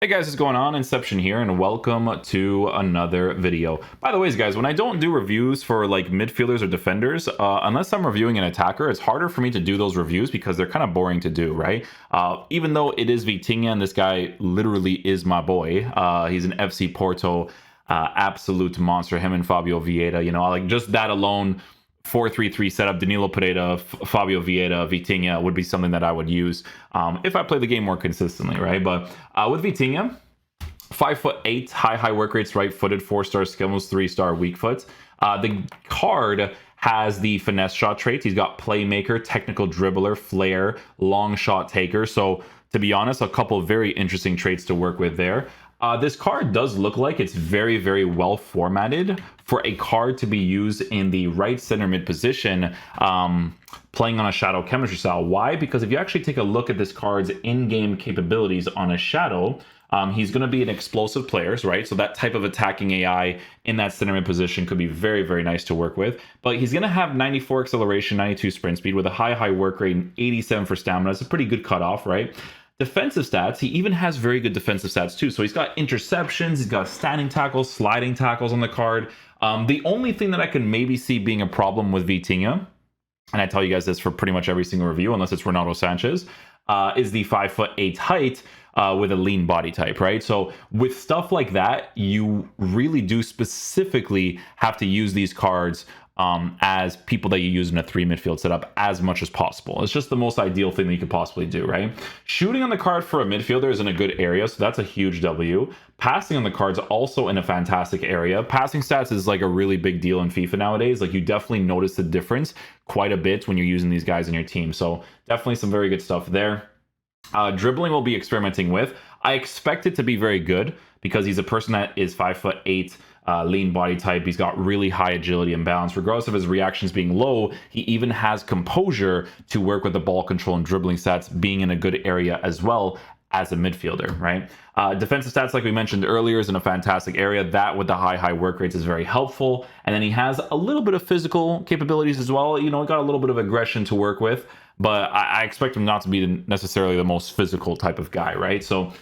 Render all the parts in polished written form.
Hey guys, what's going on? Inception here, and welcome to another video. By the way, guys, when I don't do reviews for like midfielders or defenders, unless I'm reviewing an attacker, it's harder for me to do those reviews because they're kind of boring to do, right? Even though it is Vitinha, and this guy literally is my boy. He's an FC Porto absolute monster. Him and Fabio Vieira, like just that alone. 4-3-3 setup, Danilo Pereira, Fabio Vieira, Vitinha would be something that I would use if I play the game more consistently, right? But with Vitinha, 5'8", high work rates, right-footed, 4-star skills, 3-star weak foot. The card has the finesse shot traits. He's got playmaker, technical dribbler, flair, long shot taker. So to be honest, a couple of very interesting traits to work with there. This card does look like it's very well formatted for a card to be used in the right center mid position, playing on a shadow chemistry style. Why? Because if you actually take a look at this card's in-game capabilities on a shadow, he's going to be an explosive player, right? So that type of attacking AI in that center mid position could be very nice to work with. But he's going to have 94 acceleration, 92 sprint speed with a high work rate, and 87 for stamina. It's a pretty good cutoff, right? Defensive stats, he even has very good defensive stats too. So he's got interceptions, he's got standing tackles, sliding tackles on the card. The only thing that I can maybe see being a problem with Vitinha, and I tell you guys this for pretty much every single review, unless it's Ronaldo Sanchez, is the 5'8" height with a lean body type, right? So with stuff like that, you really do specifically have to use these cards as people that you use in a 3 midfield setup as much as possible. It's just the most ideal thing that you could possibly do, right? Shooting on the card for a midfielder is in a good area, so that's a huge W. Passing on the card's also in a fantastic area. Passing stats is like a really big deal in FIFA nowadays. Like you definitely notice the difference quite a bit when you're using these guys in your team. So definitely some very good stuff there. Dribbling we'll be experimenting with. I expect it to be very good because he's a person that is 5'8", lean body type. He's got really high agility and balance. Regardless of his reactions being low, he even has composure to work with the ball control and dribbling stats, being in a good area as well as a midfielder, right? Defensive stats, like we mentioned earlier, is in a fantastic area. That with the high work rates is very helpful. And then he has a little bit of physical capabilities as well. Got a little bit of aggression to work with, but I expect him not to be necessarily the most physical type of guy, right? So,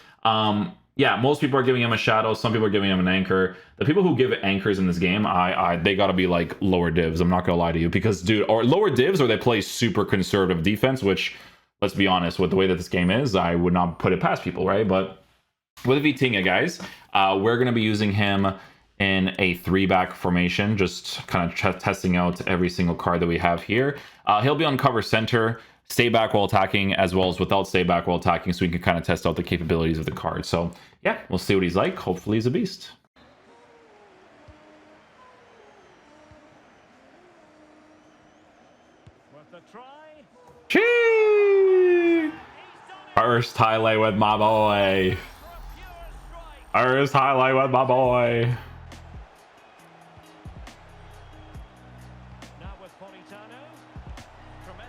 yeah, most people are giving him a shadow. Some people are giving him an anchor. The people who give anchors in this game, they got to be like lower divs. I'm not going to lie to you because, dude, or lower divs or they play super conservative defense, which, let's be honest, with the way that this game is, I would not put it past people, right? But with Vitinha, guys, we're going to be using him in a 3-back formation, just kind of testing out every single card that we have here. He'll be on cover center, stay back while attacking, as well as without stay back while attacking, so we can kind of test out the capabilities of the card. So yeah, we'll see what he's like. Hopefully he's a beast. Chee! First highlight with my boy. First highlight with my boy.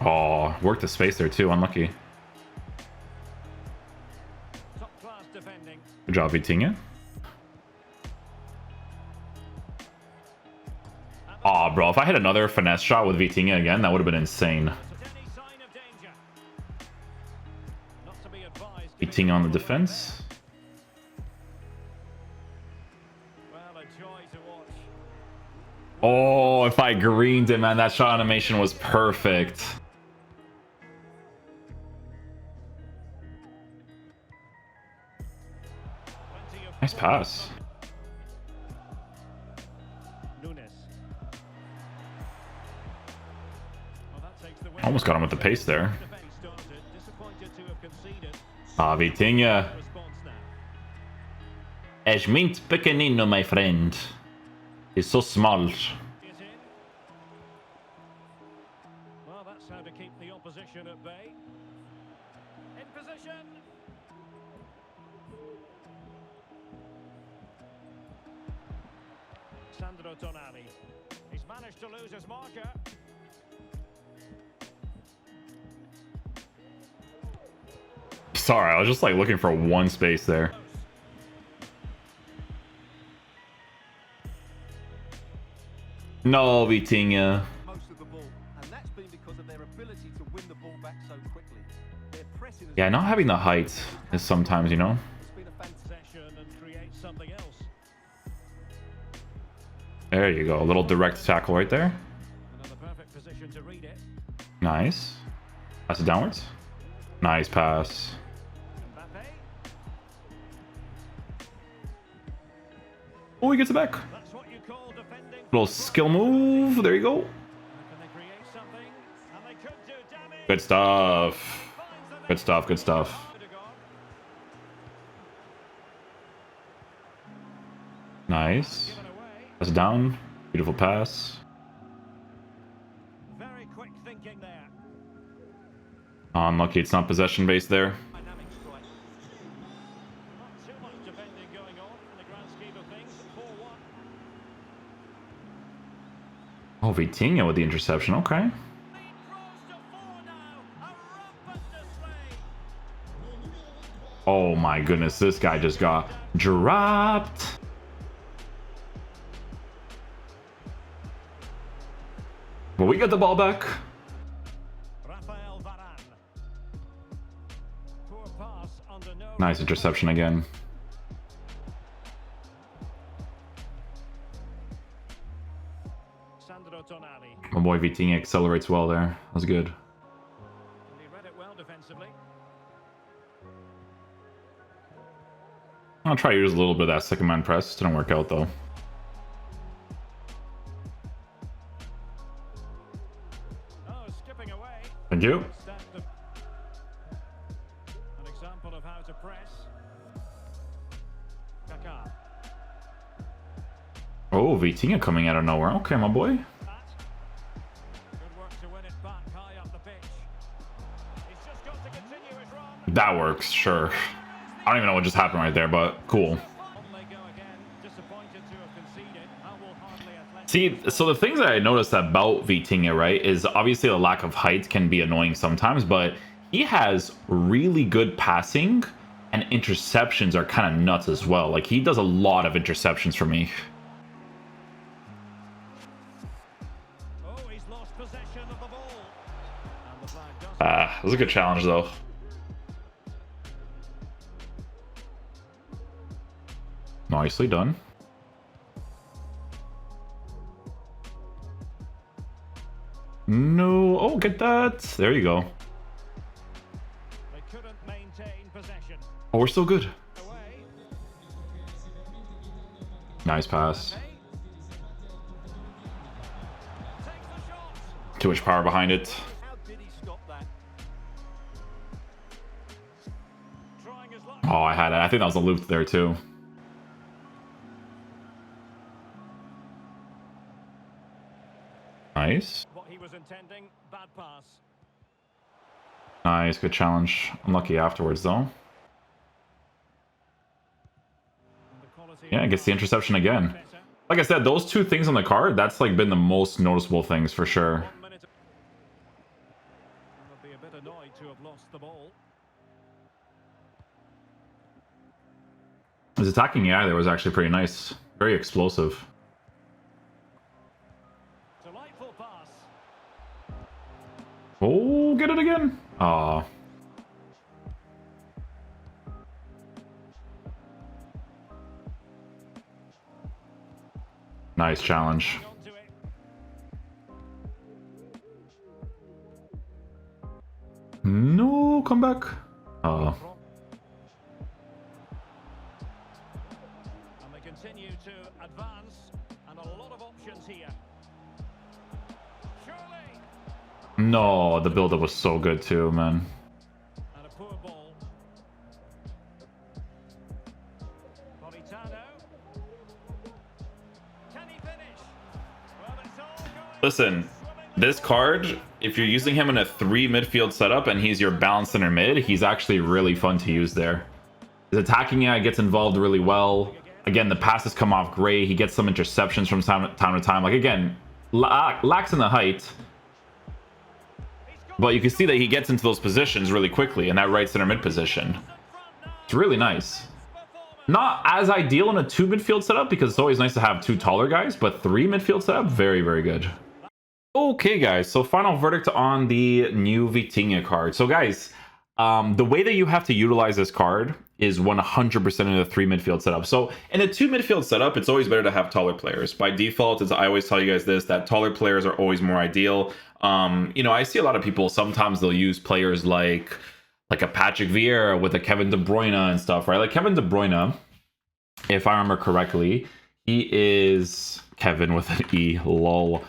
Oh, worked the space there too. Unlucky. Good job, Vitinha. Oh, bro, if I hit another finesse shot with Vitinha again, that would have been insane. Vitinha on the defense. Oh, if I greened it, man, that shot animation was perfect. Nice pass. Almost got him with the pace there. Vitinha. És muito pequenino, my friend. He's so small. Well, that's how to keep the opposition at bay. In position. Sandro Tonali. He's managed to lose his marker. Sorry, I was just like looking for one space there. No, Vitinha. Most of the ball, and that's been because of their ability to win the ball back so quickly. Their pressing has Yeah, not having the height is sometimes, been a fantastic something else. There you go. A little direct tackle right there. Another perfect position to read it. Nice. Pass it downwards. Nice pass. Mbappe. Oh, he gets it back. That's what you call defending. Little skill move. There you go. Can they create something? And they could do damage. Good stuff. Finds the Good stuff. Good stuff. Odegaard. Nice. Given away. Pass it down. Beautiful pass. Very quick thinking there. Unlucky it's not possession based there. Dynamic strike. Not too much defending going on in the grand scheme of things. 4-1. Oh, Vitinha with the interception. Okay. Lead grows to 4 now. A rampant display. Oh my goodness. This guy just got dropped. But we get the ball back. Rafael Varane. Poor pass under no. Nice interception again. Sandro Tonali. My boy Vitinha accelerates well there. That was good. And he read it well defensively. I'll try to use a little bit of that second man press. Didn't work out though. Oh, skipping away. Thank you. Stacked them. An example of how to press. Kaká. Oh, Vitinha coming out of nowhere. Okay, my boy. That. Good work to win it back high up the pitch. He's just got to continue his run. That works, sure. I don't even know what just happened right there, but cool. On they go again. Disappointed to have conceded. That will hardly athletic. See, so the things that I noticed about Vitinha, right, is obviously the lack of height can be annoying sometimes, but he has really good passing and interceptions are kind of nuts as well. Like, he does a lot of interceptions for me. Oh, he's lost possession of the ball. And the flag does. It was a good challenge, though. Nicely done. No. Oh, get that. There you go. They couldn't maintain possession. Oh, we're still good. Away. Nice pass. Mbappe. Takes the shot. Too much power behind it. How did he stop that? Trying his luck. Oh, I had it. I think that was a loop there, too. Nice. What he was intending. Bad pass. Nice. Good challenge. Unlucky afterwards, though. The quality Yeah, of gets the pass interception again. better. Like I said, those two things on the card, that's like been the most noticeable things for sure. 1 minute. They'll be a bit annoyed to have lost the ball. His attacking eye there was actually pretty nice. Very explosive. Delightful pass. Oh, get it again. Aw. Nice challenge. Onto it. No, come back. Oh. And they continue to advance, and a lot of options here. Surely. No, the build-up was so good too, man. And a poor ball. Politano. Can he finish? Well, it's all going. Listen, this card, if you're using him in a 3 midfield setup and he's your balanced center mid, he's actually really fun to use there. His attacking eye gets involved really well. Again, the passes come off great. He gets some interceptions from time to time. Like, again, lacks in the height. But you can see that he gets into those positions really quickly in that right center mid position. It's really nice. Not as ideal in a 2 midfield setup because it's always nice to have 2 taller guys, but 3 midfield setup, very, very good. Okay, guys, so final verdict on the new Vitinha card. So, guys, the way that you have to utilize this card is 100% in a 3 midfield setup. So in a 2 midfield setup, it's always better to have taller players. By default, as I always tell you guys this, that taller players are always more ideal. I see a lot of people, sometimes they'll use players like a Patrick Vieira with a Kevin De Bruyne and stuff, right? Like Kevin De Bruyne, if I remember correctly, he is Kevin with an E, lol.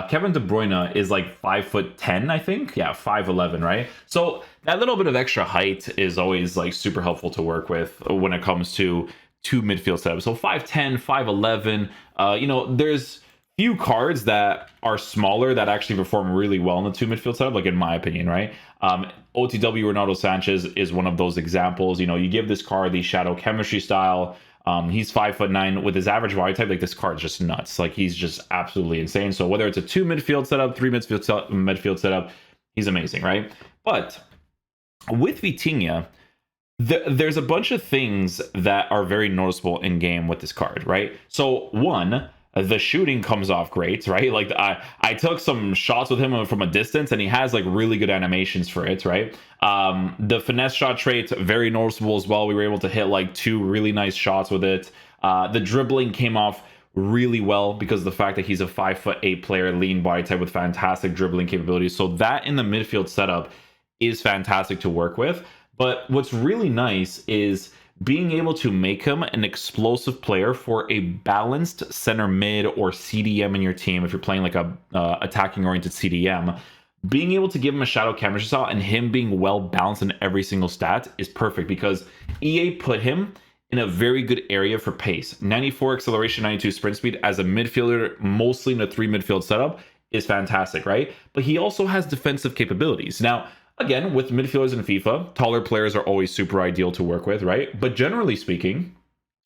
Kevin De Bruyne is like 5'10", I think. Yeah, 5'11", right? So that little bit of extra height is always like super helpful to work with when it comes to 2 midfield setups. So 5'10", 5'11", there's few cards that are smaller that actually perform really well in the 2 midfield setup, like in my opinion, right? OTW Ronaldo Sanchez is one of those examples. You give this card the shadow chemistry style. He's 5'9" with his average body type. Like this card's just nuts. Like he's just absolutely insane. So whether it's a 2 midfield setup, 3 midfield setup, he's amazing, right? But with Vitinha, there's a bunch of things that are very noticeable in game with this card, right? So one, the shooting comes off great, right? Like I took some shots with him from a distance and he has like really good animations for it, right? The finesse shot trait, very noticeable as well. We were able to hit like 2 really nice shots with it. The dribbling came off really well because of the fact that he's a 5'8" player, lean body type with fantastic dribbling capabilities. So that in the midfield setup is fantastic to work with. But what's really nice is being able to make him an explosive player for a balanced center mid or CDM in your team. If you're playing like a attacking oriented CDM, being able to give him a shadow chemistry style and him being well balanced in every single stat is perfect because EA put him in a very good area for pace. 94 acceleration, 92 sprint speed as a midfielder, mostly in a 3 midfield setup, is fantastic, right? But he also has defensive capabilities. Now, again, with midfielders in FIFA, taller players are always super ideal to work with, right? But generally speaking,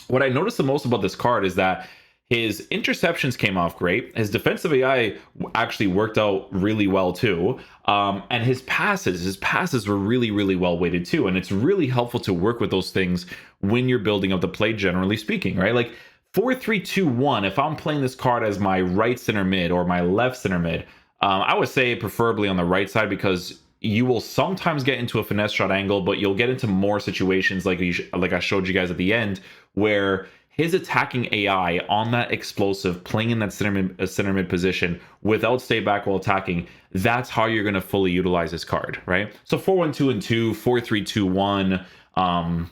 what I noticed the most about this card is that his interceptions came off great. His defensive AI actually worked out really well too. And his passes were really, really well weighted too. And it's really helpful to work with those things when you're building up the play, generally speaking, right? Like 4-3-2-1, if I'm playing this card as my right center mid or my left center mid, I would say preferably on the right side because you will sometimes get into a finesse shot angle, but you'll get into more situations like I showed you guys at the end, where his attacking AI on that explosive, playing in that center mid position without stay back while attacking, that's how you're going to fully utilize this card, right? So 4-1-2-2, 4-3-2-1,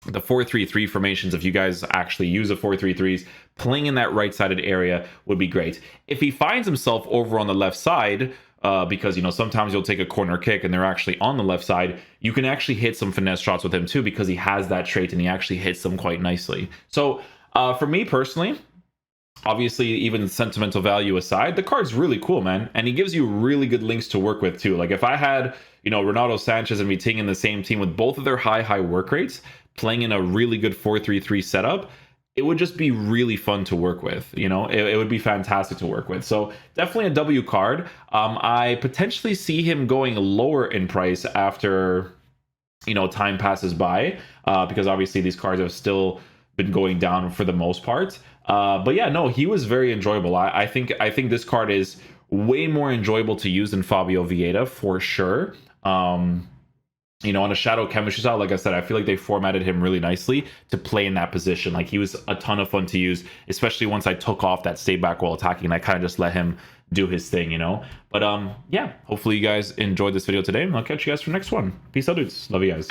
the 4-3-3 formations, if you guys actually use a 4-3-3s, playing in that right-sided area would be great. If he finds himself over on the left side, because sometimes you'll take a corner kick and they're actually on the left side, you can actually hit some finesse shots with him too because he has that trait and he actually hits them quite nicely. So for me personally, obviously even sentimental value aside, the card's really cool, man, and he gives you really good links to work with too. Like if I had Ronaldo Sanchez and Vitinha in the same team with both of their high work rates, playing in a really good 4-3-3 setup, it would just be really fun to work with. It would be fantastic to work with. So definitely a W card. I potentially see him going lower in price after time passes by, because obviously these cards have still been going down for the most part. But yeah, no, he was very enjoyable. I think this card is way more enjoyable to use than Fabio Vieira for sure. On a shadow chemistry style, like I said, I feel like they formatted him really nicely to play in that position. Like he was a ton of fun to use, especially once I took off that stay back while attacking and I kind of just let him do his thing, But yeah, hopefully you guys enjoyed this video today and I'll catch you guys for the next one. Peace out, dudes. Love you guys.